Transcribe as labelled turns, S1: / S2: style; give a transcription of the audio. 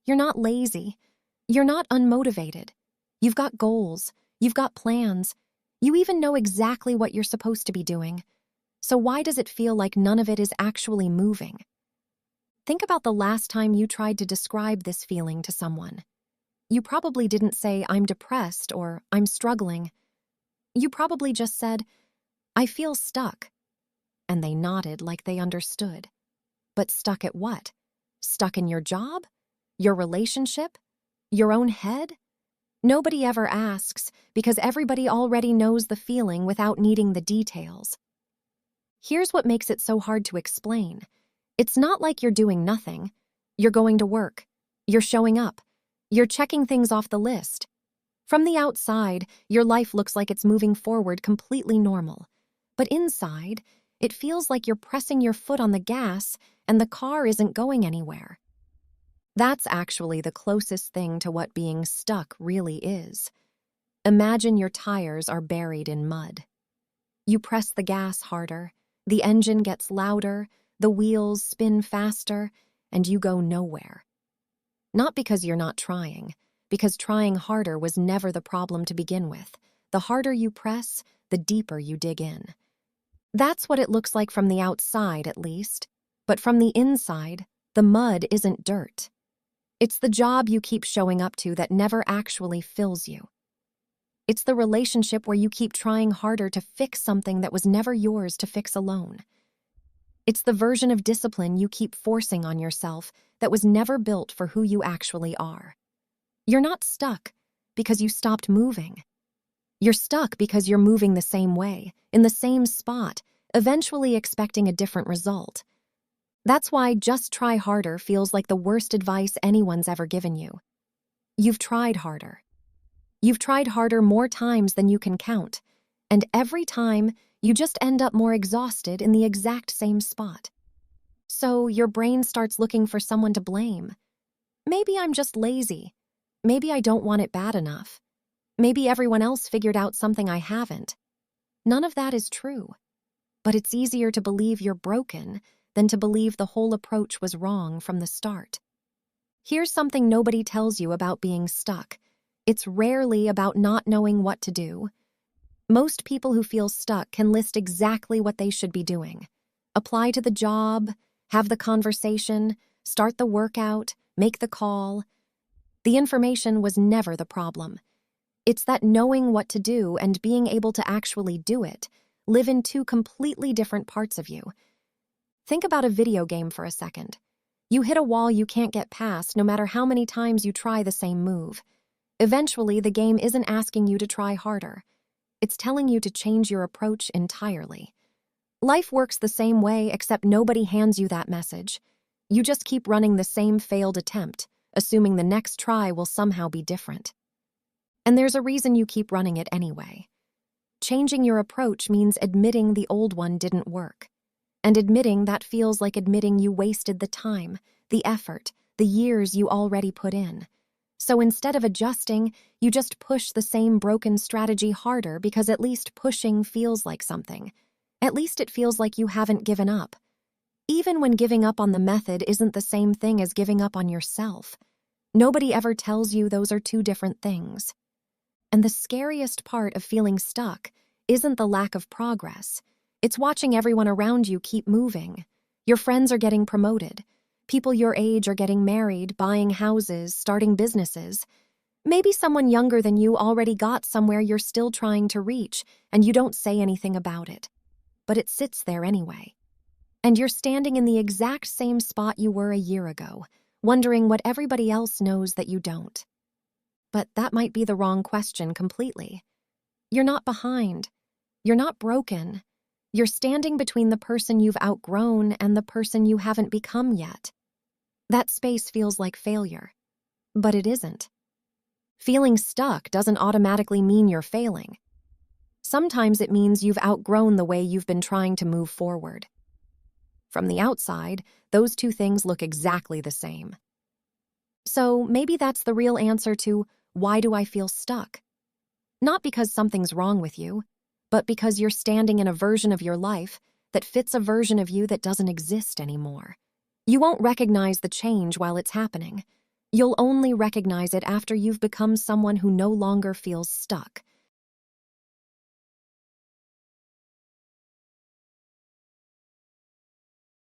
S1: You're not lazy. You're not unmotivated. You've got goals. You've got plans. You even know exactly what you're supposed to be doing. So why does it feel like none of it is actually moving? Think about the last time you tried to describe this feeling to someone. You probably didn't say, "I'm depressed" or "I'm struggling." You probably just said, "I feel stuck." And they nodded like they understood. But stuck at what? Stuck in your job? Your relationship? Your own head? Nobody ever asks because everybody already knows the feeling without needing the details. Here's what makes it so hard to explain. It's not like you're doing nothing. You're going to work. You're showing up. You're checking things off the list. From the outside, your life looks like it's moving forward completely normal. But inside, it feels like you're pressing your foot on the gas and the car isn't going anywhere. That's actually the closest thing to what being stuck really is. Imagine your tires are buried in mud. You press the gas harder, the engine gets louder, the wheels spin faster, and you go nowhere. Not because you're not trying, because trying harder was never the problem to begin with. The harder you press, the deeper you dig in. That's what it looks like from the outside, at least. But from the inside, the mud isn't dirt. It's the job you keep showing up to that never actually fills you. It's the relationship where you keep trying harder to fix something that was never yours to fix alone. It's the version of discipline you keep forcing on yourself that was never built for who you actually are. You're not stuck because you stopped moving. You're stuck because you're moving the same way, in the same spot, eventually expecting a different result. That's why just try harder feels like the worst advice anyone's ever given you. You've tried harder. You've tried harder more times than you can count, and every time you just end up more exhausted in the exact same spot. So your brain starts looking for someone to blame. Maybe I'm just lazy. Maybe I don't want it bad enough. Maybe everyone else figured out something I haven't. None of that is true. But it's easier to believe you're broken than to believe the whole approach was wrong from the start. Here's something nobody tells you about being stuck. It's rarely about not knowing what to do. Most people who feel stuck can list exactly what they should be doing. Apply to the job, have the conversation, start the workout, make the call. The information was never the problem. It's that knowing what to do and being able to actually do it live in two completely different parts of you. Think about a video game for a second. You hit a wall you can't get past no matter how many times you try the same move. Eventually, the game isn't asking you to try harder. It's telling you to change your approach entirely. Life works the same way, except nobody hands you that message. You just keep running the same failed attempt, assuming the next try will somehow be different. And there's a reason you keep running it anyway. Changing your approach means admitting the old one didn't work. And admitting that feels like admitting you wasted the time, the effort, the years you already put in. So instead of adjusting, you just push the same broken strategy harder because at least pushing feels like something. At least it feels like you haven't given up. Even when giving up on the method isn't the same thing as giving up on yourself. Nobody ever tells you those are two different things. And the scariest part of feeling stuck isn't the lack of progress. It's watching everyone around you keep moving. Your friends are getting promoted. People your age are getting married, buying houses, starting businesses. Maybe someone younger than you already got somewhere you're still trying to reach, and you don't say anything about it. But it sits there anyway. And you're standing in the exact same spot you were a year ago, wondering what everybody else knows that you don't. But that might be the wrong question completely. You're not behind. You're not broken. You're standing between the person you've outgrown and the person you haven't become yet. That space feels like failure, but it isn't. Feeling stuck doesn't automatically mean you're failing. Sometimes it means you've outgrown the way you've been trying to move forward. From the outside, those two things look exactly the same. So maybe that's the real answer to why do I feel stuck? Not because something's wrong with you, but because you're standing in a version of your life that fits a version of you that doesn't exist anymore. You won't recognize the change while it's happening. You'll only recognize it after you've become someone who no longer feels stuck.